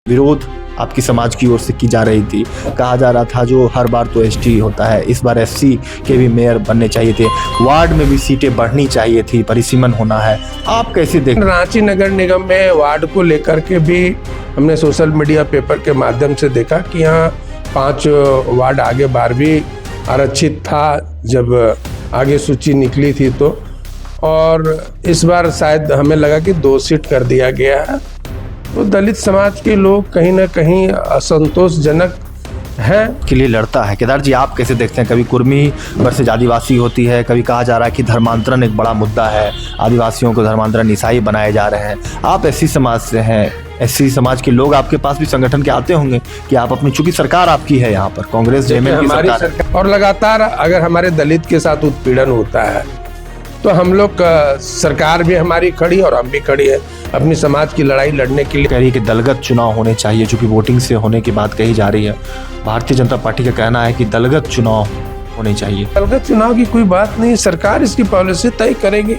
विरोध आपकी समाज की ओर से की जा रही थी। कहा जा रहा था जो हर बार तो एसटी होता है, इस बार एससी के भी मेयर बनने चाहिए थे, वार्ड में भी सीटें बढ़नी चाहिए थी, परिसीमन होना है। आप कैसे देख रांची नगर निगम में वार्ड को लेकर के भी हमने सोशल मीडिया पेपर के माध्यम से देखा कि यहाँ 5 वार्ड आगे बार भी आरक्षित था जब आगे सूची निकली थी तो, और इस बार शायद हमें लगा कि 2 सीट कर दिया गया है। तो दलित समाज के लोग कहीं ना कहीं असंतोषजनक है के लिए लड़ता है। केदार जी, आप कैसे देखते हैं? कभी कुर्मी वर्सेज आदिवासी होती है, कभी कहा जा रहा है कि धर्मांतरण एक बड़ा मुद्दा है, आदिवासियों को धर्मांतरण ईसाई बनाए जा रहे हैं। आप एससी समाज से हैं, एससी समाज के लोग आपके पास भी संगठन के आते होंगे कि आप अपनी, चूंकि सरकार आपकी है यहाँ पर, कांग्रेस जेएमएम की सरकार है, और लगातार अगर हमारे दलित के साथ उत्पीड़न होता है तो हम लोग सरकार भी हमारी खड़ी और हम भी खड़ी है अपनी समाज की लड़ाई लड़ने के लिए। कह रही है कि दलगत चुनाव होने चाहिए, चूंकि वोटिंग से होने की बात कही जा रही है। भारतीय जनता पार्टी का कहना है कि दलगत चुनाव होने चाहिए। दलगत चुनाव की कोई बात नहीं, सरकार इसकी पॉलिसी तय करेगी,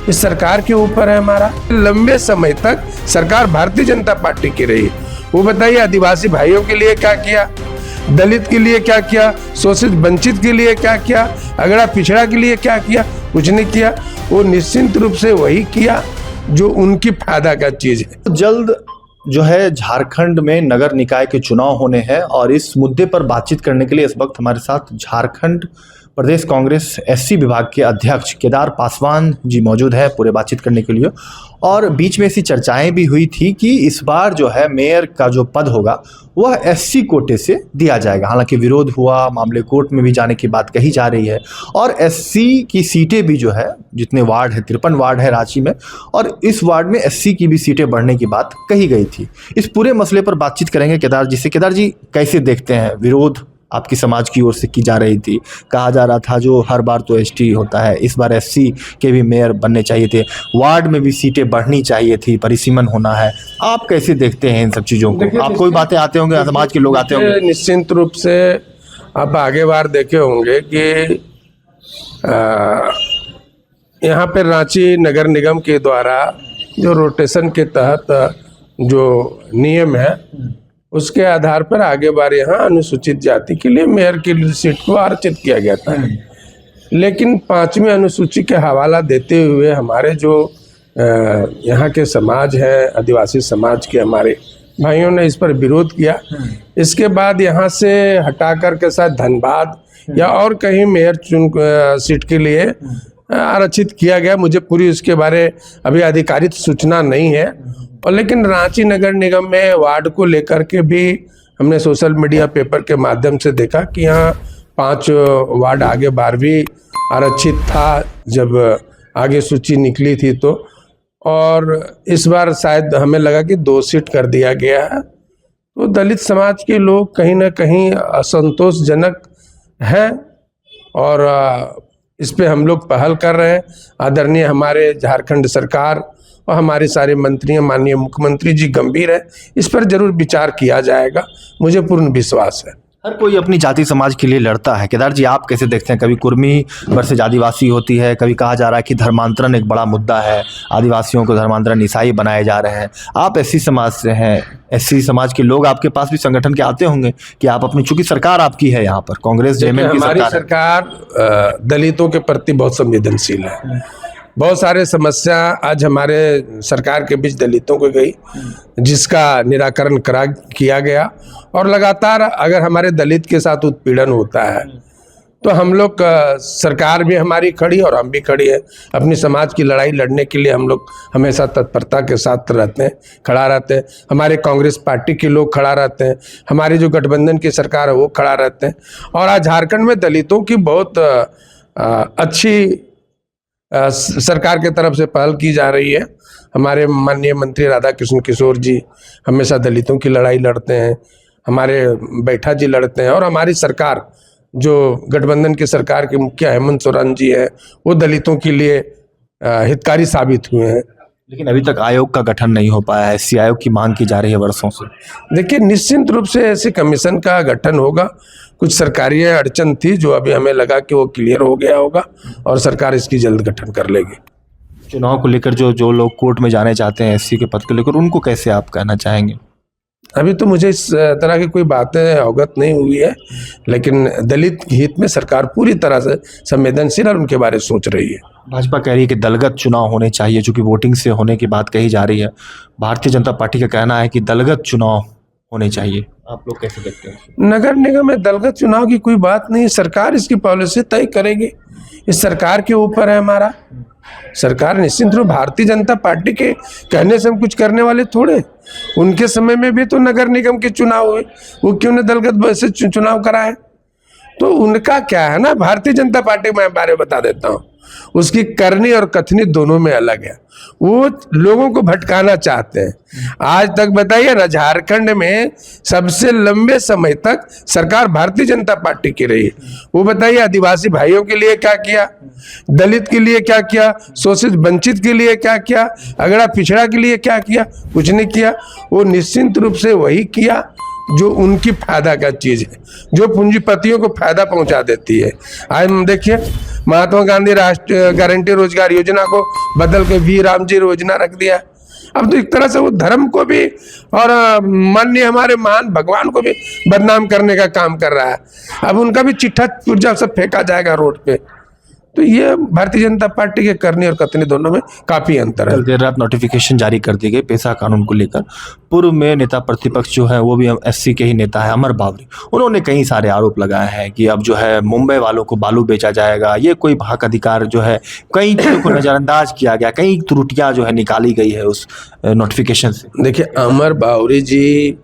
इस सरकार के ऊपर है हमारा। लंबे समय तक सरकार भारतीय जनता पार्टी की रही, वो बताइए आदिवासी भाइयों के लिए क्या किया, दलित के लिए क्या किया, शोषित वंचित के लिए क्या किया, अगड़ा पिछड़ा के लिए क्या किया? कुछ नहीं किया। वो निश्चित रूप से वही किया जो उनकी फायदा का चीज है। जल्द जो है झारखंड में नगर निकाय के चुनाव होने हैं और इस मुद्दे पर बातचीत करने के लिए इस वक्त हमारे साथ झारखंड प्रदेश कांग्रेस एससी विभाग के अध्यक्ष केदार पासवान जी मौजूद है पूरे बातचीत करने के लिए। और बीच में ऐसी चर्चाएं भी हुई थी कि इस बार जो है मेयर का जो पद होगा वह एससी कोटे से दिया जाएगा। हालांकि विरोध हुआ, मामले कोर्ट में भी जाने की बात कही जा रही है और एससी की सीटें भी जो है, जितने वार्ड है 53 वार्ड है रांची में, और इस वार्ड में एससी की भी सीटें बढ़ने की बात कही गई थी। इस पूरे मसले पर बातचीत करेंगे केदार जी से। केदार जी, कैसे देखते हैं? विरोध आपकी समाज की ओर से की जा रही थी। कहा जा रहा था जो हर बार तो एसटी होता है, इस बार एससी के भी मेयर बनने चाहिए थे, वार्ड में भी सीटें बढ़नी चाहिए थी, परिसीमन होना है। आप कैसे देखते हैं इन सब चीज़ों को? आपको भी बातें आते होंगे, समाज के लोग आते होंगे। निश्चित रूप से आप आगे बार देखे होंगे कि यहाँ पे रांची नगर निगम के द्वारा जो रोटेशन के तहत जो नियम है उसके आधार पर आगे बार यहाँ अनुसूचित जाति के लिए मेयर की सीट को आरक्षित किया गया था। लेकिन 5वीं अनुसूची के हवाला देते हुए हमारे जो यहाँ के समाज है, आदिवासी समाज के हमारे भाइयों ने इस पर विरोध किया। इसके बाद यहाँ से हटा कर के साथ धनबाद या और कहीं मेयर सीट के लिए आरक्षित किया गया। मुझे पूरी उसके बारे अभी आधिकारिक सूचना नहीं है। और लेकिन रांची नगर निगम में वार्ड को लेकर के भी हमने सोशल मीडिया पेपर के माध्यम से देखा कि यहाँ 5 वार्ड आगे बार भी आरक्षित था जब आगे सूची निकली थी तो, और इस बार शायद हमें लगा कि 2 सीट कर दिया गया है। तो दलित समाज के लोग कहीं ना कहीं असंतोषजनक हैं और इस पे हम लोग पहल कर रहे हैं। आदरणीय हमारे झारखंड सरकार और हमारे सारे मंत्री, माननीय मुख्यमंत्री जी गंभीर है, इस पर जरूर विचार किया जाएगा, मुझे पूर्ण विश्वास है। हर कोई अपनी जाति समाज के लिए लड़ता है। केदार जी, आप कैसे देखते हैं? कभी कुर्मी वर्सेज आदिवासी होती है, कभी कहा जा रहा है कि धर्मांतरण एक बड़ा मुद्दा है, आदिवासियों को धर्मांतरण ईसाई बनाए जा रहे हैं। आप एससी समाज से हैं, एससी समाज के लोग आपके पास भी संगठन के आते होंगे कि आप अपनी, चूंकि सरकार आपकी है यहाँ पर, कांग्रेस जेएमएम की सरकार दलितों के प्रति बहुत संवेदनशील है। बहुत सारे समस्या आज हमारे सरकार के बीच दलितों को गई, जिसका निराकरण किया गया। और लगातार अगर हमारे दलित के साथ उत्पीड़न होता है तो हम लोग सरकार भी हमारी खड़ी और हम भी खड़ी है अपनी समाज की लड़ाई लड़ने के लिए। हम लोग हमेशा तत्परता के साथ रहते हैं, खड़ा रहते हैं। हमारे कांग्रेस पार्टी के लोग खड़ा रहते हैं, हमारी जो गठबंधन की सरकार है वो खड़ा रहते हैं। और आज झारखंड में दलितों की बहुत अच्छी सरकार के तरफ से पहल की जा रही है। हमारे माननीय मंत्री राधाकृष्ण किशोर जी हमेशा दलितों की लड़ाई लड़ते हैं, हमारे बैठा जी लड़ते हैं, और हमारी सरकार जो गठबंधन की सरकार के मुखिया हेमंत सोरेन जी है वो दलितों के लिए हितकारी साबित हुए हैं। लेकिन अभी तक आयोग का गठन नहीं हो पाया है, एससी आयोग की मांग की जा रही है वर्षों से। देखिए, निश्चित रूप से ऐसे कमीशन का गठन होगा। कुछ सरकारी अड़चन थी जो अभी हमें लगा कि वो क्लियर हो गया होगा और सरकार इसकी जल्द गठन कर लेगी। चुनाव को लेकर जो लोग कोर्ट में जाने चाहते हैं एससी के पद को लेकर, उनको कैसे आप कहना चाहेंगे? अभी तो मुझे इस तरह की कोई बातें अवगत नहीं हुई है, लेकिन दलित हित में सरकार पूरी तरह से संवेदनशील और उनके बारे में सोच रही है। भाजपा कह रही है कि दलगत चुनाव होने चाहिए, जो कि वोटिंग से होने की बात कही जा रही है। भारतीय जनता पार्टी का कहना है कि दलगत चुनाव होने चाहिए। आप लोग कैसे देखते हैं? नगर निगम में दलगत चुनाव की कोई बात नहीं, सरकार इसकी पॉलिसी तय करेगी। इस सरकार के ऊपर है हमारा। सरकार निश्चित रूप भारतीय जनता पार्टी के कहने से हम कुछ करने वाले थोड़े। उनके समय में भी तो नगर निगम के चुनाव हुए, वो क्यों ने दलगत से चुनाव कराए? तो उनका क्या है ना, भारतीय जनता पार्टी में बारे बता देता हूँ, उसकी करनी और कथनी दोनों में अलग है। वो लोगों को भटकाना चाहते हैं। आज तक बताइए ना, झारखंड में सबसे लंबे समय तक सरकार भारतीय जनता पार्टी की रही। वो बताइए आदिवासी भाइयों के लिए क्या किया, दलित के लिए क्या किया, शोषित वंचित के लिए क्या किया, अगड़ा पिछड़ा के लिए क्या किया? कुछ नहीं किया। वो निश्चित रूप से वही किया जो उनकी फायदा का चीज है, जो पूंजीपतियों को फायदा पहुंचा देती है। आज हम देखिए, महात्मा गांधी राष्ट्रीय गारंटी रोजगार योजना को बदल के वी राम जी योजना रख दिया। अब तो एक तरह से वो धर्म को भी और माननीय हमारे महान भगवान को भी बदनाम करने का काम कर रहा है। अब उनका भी चिट्ठा पुर्जा सब फेंका जाएगा रोड पे। तो ये भारतीय जनता पार्टी के करनी और कथनी दोनों में काफी अंतर है। कल देर रात नोटिफिकेशन जारी कर दी गई पेशा कानून को लेकर। पूर्व में नेता प्रतिपक्ष जो है वो भी एससी के ही नेता है, अमर बावरी, उन्होंने कई सारे आरोप लगाए हैं कि अब जो है मुंबई वालों को बालू बेचा जाएगा, ये कोई हक अधिकार जो है, कई चीजों को नजरअंदाज किया गया, कई त्रुटियां जो है निकाली गई है उस नोटिफिकेशन से। देखिए, अमर बावरी जी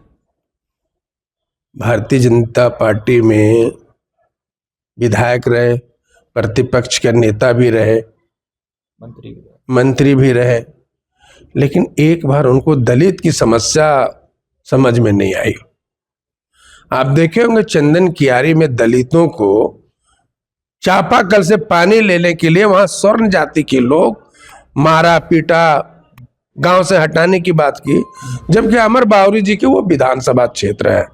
भारतीय जनता पार्टी में विधायक रहे, प्रतिपक्ष के नेता भी रहे, मंत्री भी रहे, लेकिन एक बार उनको दलित की समस्या समझ में नहीं आई। आप देखे होंगे चंदन कियारी में दलितों को चापाकल से पानी लेने के लिए वहां स्वर्ण जाति के लोग मारा पीटा, गांव से हटाने की बात की, जबकि अमर बावरी जी के वो विधानसभा क्षेत्र है,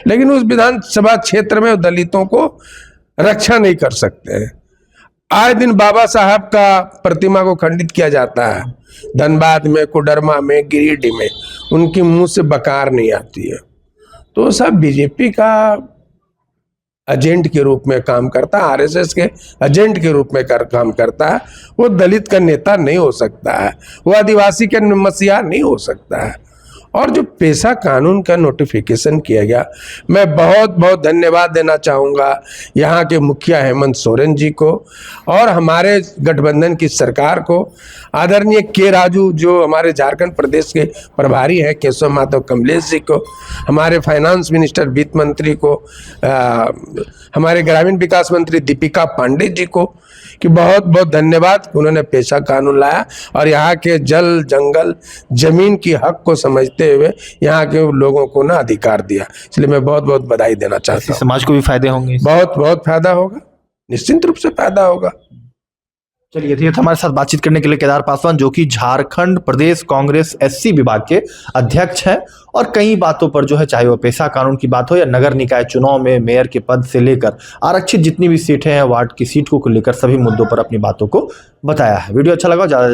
लेकिन उस विधानसभा क्षेत्र में दलितों को रक्षा नहीं कर सकते हैं। आए दिन बाबा साहब का प्रतिमा को खंडित किया जाता है, धनबाद में, कोडरमा में, गिरिडीह में, उनके मुंह से बकार नहीं आती है। तो सब बीजेपी का एजेंट के रूप में काम करता है, आरएसएस के एजेंट के रूप में काम करता है। वो दलित का नेता नहीं हो सकता है, वो आदिवासी का मसीहा नहीं हो सकता है। और जो पेशा कानून का नोटिफिकेशन किया गया, मैं बहुत बहुत धन्यवाद देना चाहूँगा यहाँ के मुखिया हेमंत सोरेन जी को और हमारे गठबंधन की सरकार को, आदरणीय के राजू जो हमारे झारखंड प्रदेश के प्रभारी हैं, केशव माधव कमलेश जी को, हमारे फाइनेंस मिनिस्टर वित्त मंत्री को, हमारे ग्रामीण विकास मंत्री दीपिका पांडे जी को कि बहुत बहुत धन्यवाद, उन्होंने पेशा कानून लाया और यहाँ के जल जंगल जमीन की हक को समझते हुए यहाँ के लोगों को ना अधिकार दिया। इसलिए मैं बहुत बहुत बधाई देना चाहता हूँ। समाज को भी फायदे होंगे, बहुत बहुत फायदा होगा, निश्चित रूप से फायदा होगा। चलिए, ये हमारे साथ बातचीत करने के लिए केदार पासवान, जो कि झारखंड प्रदेश कांग्रेस एससी विभाग के अध्यक्ष हैं, और कई बातों पर जो है, चाहे वो पेशा कानून की बात हो या नगर निकाय चुनाव में मेयर के पद से लेकर आरक्षित जितनी भी सीटें हैं, वार्ड की सीट को लेकर सभी मुद्दों पर अपनी बातों को बताया है। वीडियो अच्छा लगा, ज्यादा